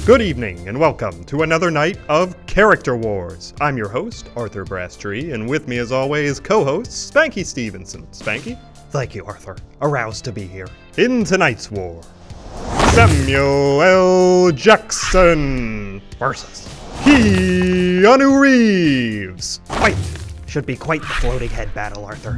Good evening, and welcome to another night of Character Wars. I'm your host, Arthur Brasstree, and with me as always, co-host, Spanky Stevenson. Spanky? Thank you, Arthur. Aroused to be here. In tonight's war, Samuel L. Jackson Versus Keanu Reeves. Fight! Should be quite the floating head battle, Arthur.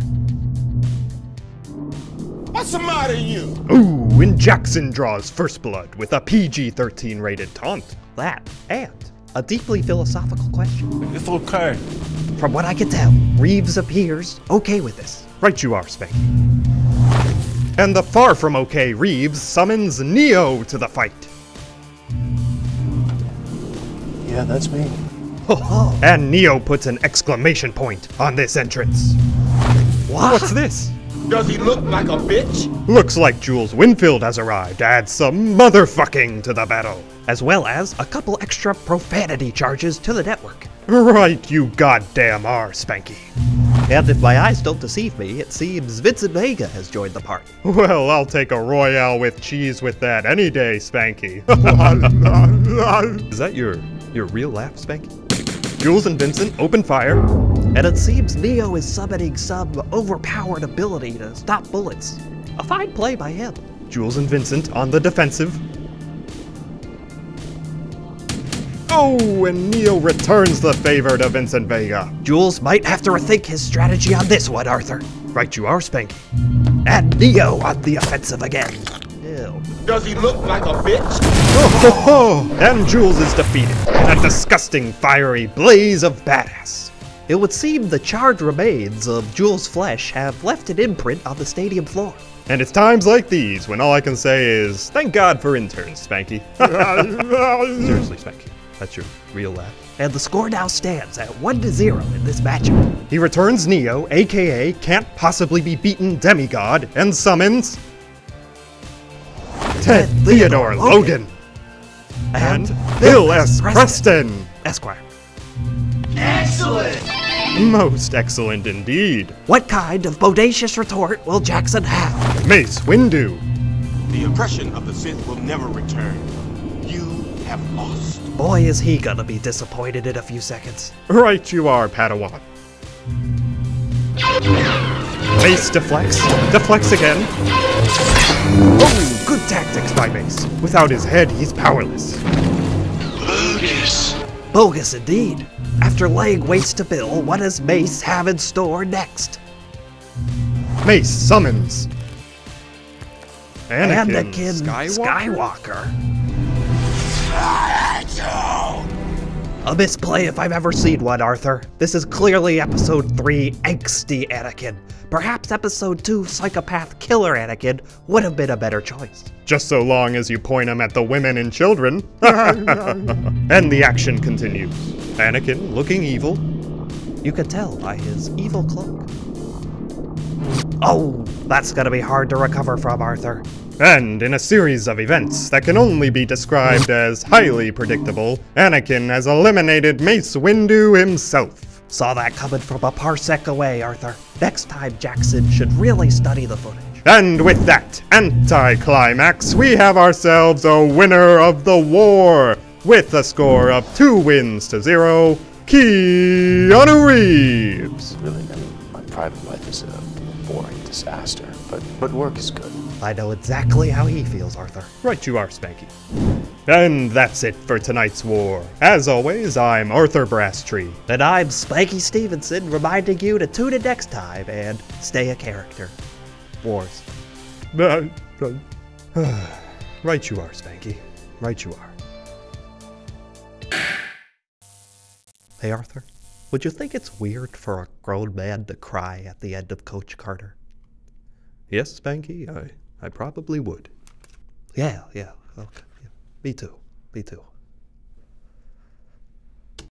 What's the matter, you? Ooh, and Jackson draws first blood with a PG-13 rated taunt. That, and a deeply philosophical question. It's okay. From what I can tell, Reeves appears okay with this. Right you are, Spanky. And the far from okay Reeves summons Neo to the fight. Yeah, that's me. And Neo puts an exclamation point on this entrance. What's this? Does he look like a bitch? Looks like Jules Winfield has arrived to add some motherfucking to the battle. As well as a couple extra profanity charges to the network. Right you goddamn are, Spanky. And if my eyes don't deceive me, it seems Vincent Vega has joined the party. Well, I'll take a Royale with cheese with that any day, Spanky. Is that your real laugh, Spanky? Jules and Vincent open fire. And it seems Neo is summoning some overpowered ability to stop bullets. A fine play by him. Jules and Vincent on the defensive. Oh, and Neo returns the favor to Vincent Vega. Jules might have to rethink his strategy on this one, Arthur. Right you are, Spanky. And Neo on the offensive again. Ew. Does he look like a bitch? Oh, and Jules is defeated in a disgusting, fiery blaze of badass. It would seem the charred remains of Jules' flesh have left an imprint on the stadium floor. And it's times like these when all I can say is, thank God for interns, Spanky. Seriously, Spanky, that's your real laugh. And the score now stands at 1-0 in this matchup. He returns Neo, aka Can't Possibly Be Beaten Demigod, and summons Ted Theodore Logan and Bill S. Preston, Esquire. Excellent! Most excellent indeed. What kind of bodacious retort will Jackson have? Mace Windu. The oppression of the Sith will never return. You have lost. Boy, is he gonna be disappointed in a few seconds. Right you are, Padawan. Mace deflects. Deflects again. Oh, good tactics by Mace. Without his head, he's powerless. Bogus. Bogus indeed. After laying waste to Bill, what does Mace have in store next? Mace summons Anakin Skywalker. A misplay if I've ever seen one, Arthur. This is clearly Episode 3, Angsty Anakin. Perhaps Episode 2, Psychopath Killer Anakin would have been a better choice. Just so long as you point them at the women and children. And the action continues. Anakin looking evil. You could tell by his evil cloak. Oh, that's gonna be hard to recover from, Arthur. And in a series of events that can only be described as highly predictable, Anakin has eliminated Mace Windu himself. Saw that coming from a parsec away, Arthur. Next time Jackson should really study the footage. And with that anticlimax, we have ourselves a winner of the war, with a score of 2-0, Keanu Reeves. Really, my private life is a boring disaster, but work is good. I know exactly how he feels, Arthur. Right you are, Spanky. And that's it for tonight's war. As always, I'm Arthur Brasstree. And I'm Spanky Stevenson, reminding you to tune in next time and stay a character. Wars. Right you are, Spanky. Right you are. Hey, Arthur, would you think it's weird for a grown man to cry at the end of Coach Carter? Yes, Spanky, I probably would. Yeah, okay. Yeah. Me too.